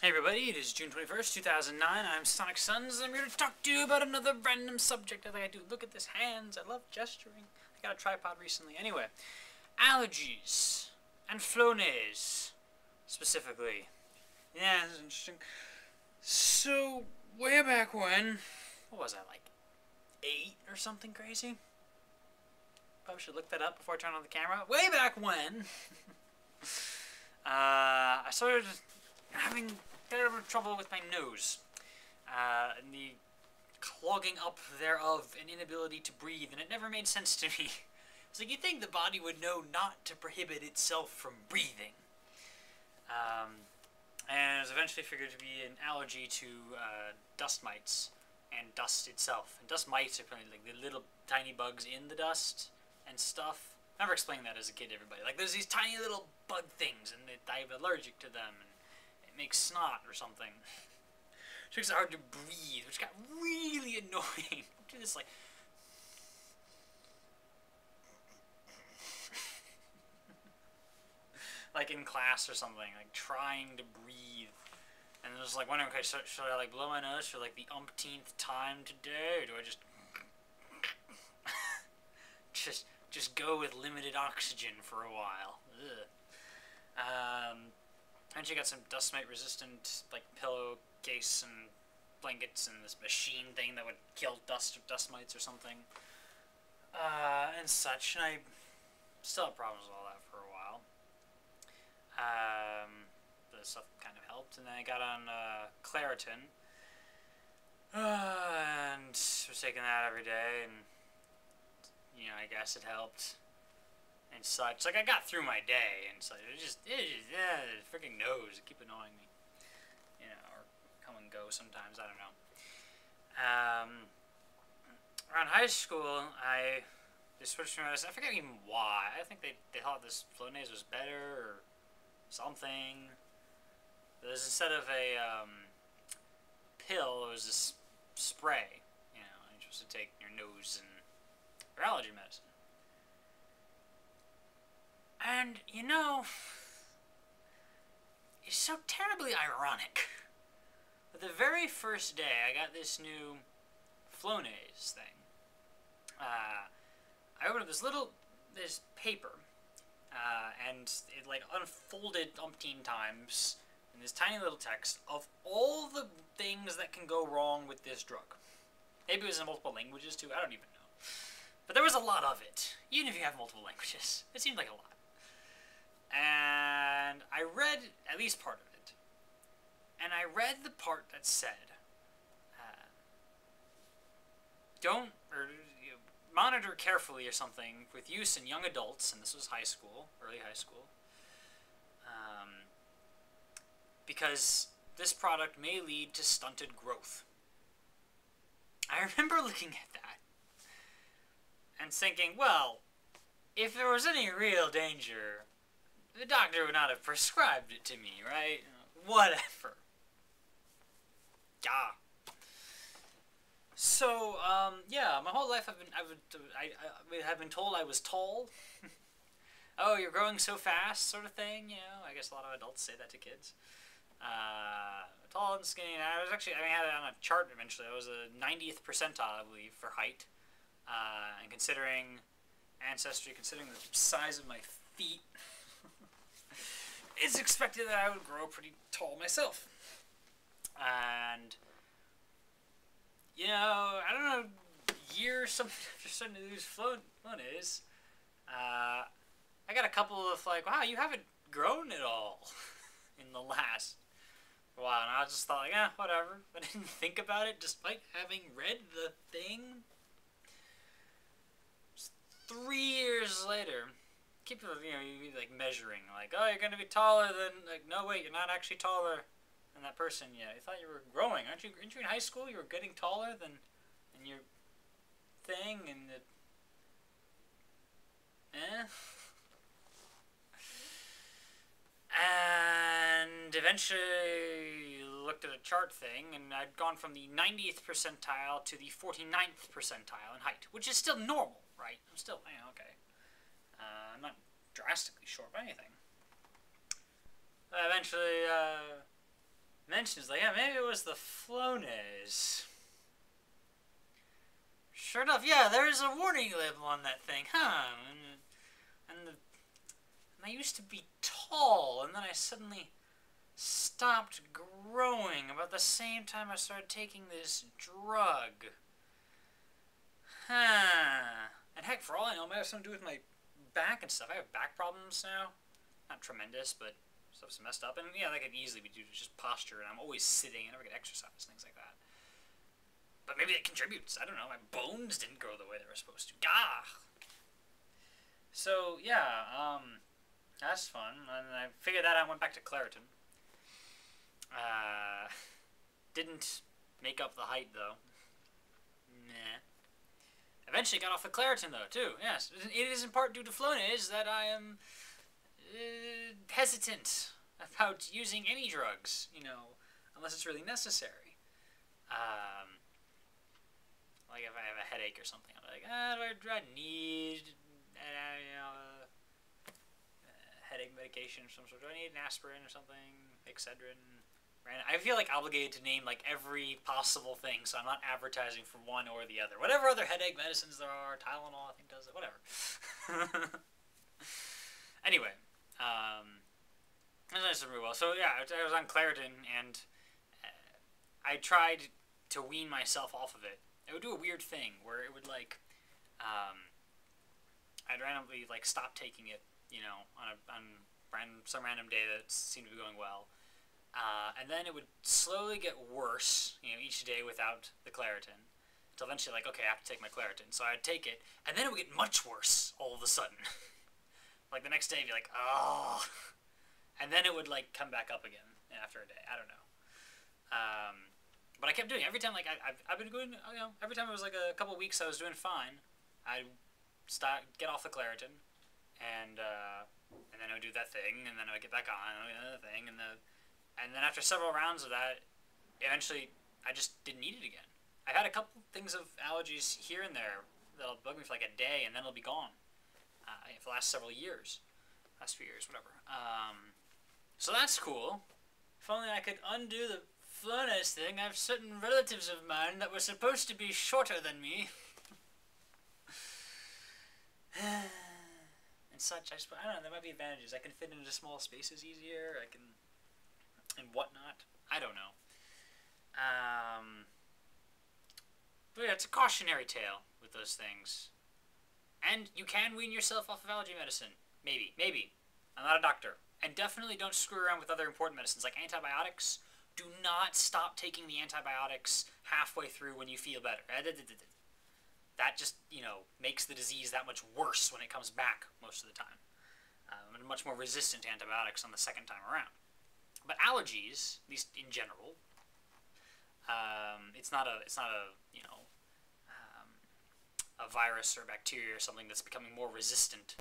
Hey everybody, it is June 21st, 2009. I'm Sonic Suns, and I'm here to talk to you about another random subject. I think I do. Look at this hands. I love gesturing. I got a tripod recently. Anyway, allergies and flonase, specifically. Yeah, this is interesting. So, way back when, what was I, like 8 or something crazy? Probably should look that up before I turn on the camera. Way back when, I started having terrible trouble with my nose. And the clogging up thereof and inability to breathe, and it never made sense to me. It's like, you'd think the body would know not to prohibit itself from breathing. And it was eventually figured to be an allergy to dust mites and dust itself. And dust mites are probably like the little tiny bugs in the dust and stuff. I never explained that as a kid to everybody. Like, there's these tiny little bug things, and I'm allergic to them, and it makes snot or something. Which makes it hard to breathe, which got really annoying. I do this, like in class or something, like trying to breathe. And it was like wondering, okay, should I like blow my nose for like the umpteenth time today, or do I just just go with limited oxygen for a while? And she got some dust mite resistant like pillowcase and blankets and this machine thing that would kill dust mites or something, and such. And I still have problems with all that for a while. The stuff kind of helped, and then I got on Claritin, and was taking that every day, and I guess it helped and such. Like, I got through my day, and so it just freaking nose, it keep annoying me, or come and go sometimes. I don't know. Around high school, they switched to medicine. I forget even why. I think they thought this Flonase was better or something. But instead of a pill, it was this spray. And you're supposed to take your nose and your allergy medicine. And it's so terribly ironic. But the very first day I got this new Flonase thing, I opened up this paper, and it like unfolded umpteen times in this tiny little text of all the things that can go wrong with this drug. Maybe it was in multiple languages too, I don't even know. But there was a lot of it, even if you have multiple languages. It seemed like a lot. And I read at least part of it. And I read the part that said, monitor carefully or something with use in young adults, and this was high school, early high school, because this product may lead to stunted growth. I remember looking at that and thinking, well, if there was any real danger, the doctor would not have prescribed it to me, right? Whatever. Yeah. So, yeah, my whole life I have been told I was tall. Oh, you're growing so fast, sort of thing. I guess a lot of adults say that to kids. Tall and skinny. And I had it on a chart eventually. I was a 90th percentile, I believe, for height. And considering ancestry, considering the size of my feet, it's expected that I would grow pretty tall myself. And I don't know, years after starting to lose Flonase, I got a couple of like, wow, you haven't grown at all in the last while. And I just thought, like, whatever. I didn't think about it, despite having read the thing. Just 3 years later, you be like measuring, like, oh, you're gonna be taller than, like, no, wait, you're not actually taller than that person yet. You thought you were growing, aren't you in high school? You were getting taller than your thing, and and eventually looked at a chart thing, and I'd gone from the 90th percentile to the 49th percentile in height, which is still normal, right? I'm still, okay. I'm not drastically short by anything. Eventually, meh, mentioned, it's like, yeah, maybe it was the Flonase. Sure enough, yeah, there's a warning label on that thing, huh? And I used to be tall, and then I suddenly stopped growing about the same time I started taking this drug. Huh. And heck, for all I know, it might have something to do with my back and stuff. I have back problems now. Not tremendous, but stuff's messed up. And yeah, that could easily be due to just posture, and I'm always sitting. I never get exercise, things like that. But maybe it contributes. I don't know. My bones didn't grow the way they were supposed to. Gah! So, yeah, that's fun. And I figured that out and went back to Claritin. Didn't make up the height, though. Nah. Eventually got off the Claritin, though, too. Yes. It is in part due to Flonase that I am hesitant about using any drugs, you know, unless it's really necessary. Like if I have a headache or something, I'm like, do I need, headache medication of some sort? Do I need an aspirin or something? Excedrin? I feel like obligated to name like every possible thing, so I'm not advertising for one or the other. Whatever other headache medicines there are, Tylenol I think does it, whatever. Anyway, that's really well. So yeah, I was on Claritin, and I tried to wean myself off of it. It would do a weird thing where it would like, I'd randomly like stop taking it, you know, on some random day that seemed to be going well. And then it would slowly get worse, you know, each day without the Claritin. Until eventually, like, okay, I have to take my Claritin. So I'd take it, and then it would get much worse all of a sudden. Like, the next day, I'd be like, oh. And then it would, like, come back up again after a day. I don't know. But I kept doing it. Every time, like, I've been going, you know, every time it was, like, a couple weeks I was doing fine, I'd get off the Claritin, and then I would do that thing, and then I would get back on, and another thing, and then after several rounds of that, eventually, I just didn't need it again. I've had a couple things of allergies here and there that'll bug me for like a day, and then it'll be gone. For the last several years. Last few years, whatever. So that's cool. If only I could undo the Flonase thing. I have certain relatives of mine that were supposed to be shorter than me. And such, I don't know, there might be advantages. I can fit into small spaces easier, I can... and whatnot. I don't know. But yeah, it's a cautionary tale with those things. And you can wean yourself off of allergy medicine. Maybe. Maybe. I'm not a doctor. And definitely don't screw around with other important medicines, like antibiotics. Do not stop taking the antibiotics halfway through when you feel better. That just, you know, makes the disease that much worse when it comes back most of the time. And much more resistant to antibiotics on the second time around. But allergies, at least in general, it's not a you know, a virus or bacteria or something that's becoming more resistant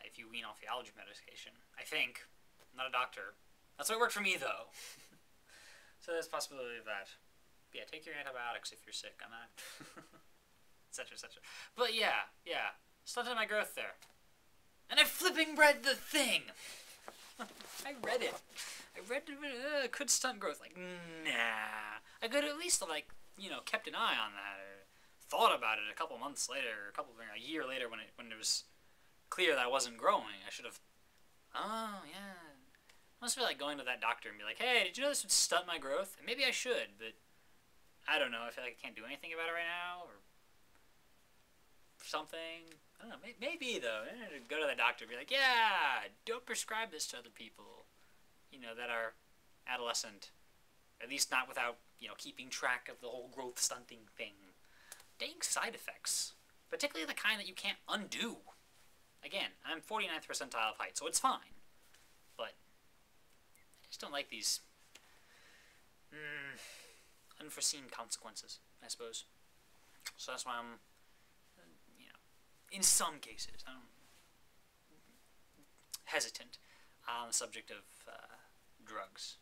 if you wean off the allergy medication. I think. I'm not a doctor. That's what worked for me, though. So there's a possibility of that. But yeah, take your antibiotics if you're sick. I'm not. Etc. Etc. But yeah. Stunted my growth there. And I flipping read the thing! I read it. Could stunt growth. Like, nah. I could at least have, like, you know, kept an eye on that, or thought about it a couple months later, or a year later when it was clear that I wasn't growing. I should have, oh, yeah. Must be like going to that doctor and be like, hey, did you know this would stunt my growth? And maybe I should, but I don't know. I feel like I can't do anything about it right now, or something. I don't know. Maybe, though. Go to the doctor and be like, yeah, don't prescribe this to other people, you know, that are adolescent. At least not without, you know, keeping track of the whole growth stunting thing. Dang side effects. Particularly the kind that you can't undo. Again, I'm 49th percentile of height, so it's fine. But I just don't like these unforeseen consequences, I suppose. So that's why I'm, you know, in some cases, I'm hesitant on the subject of drugs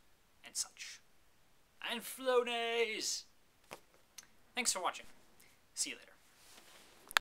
and such. And Flonase! Thanks for watching. See you later.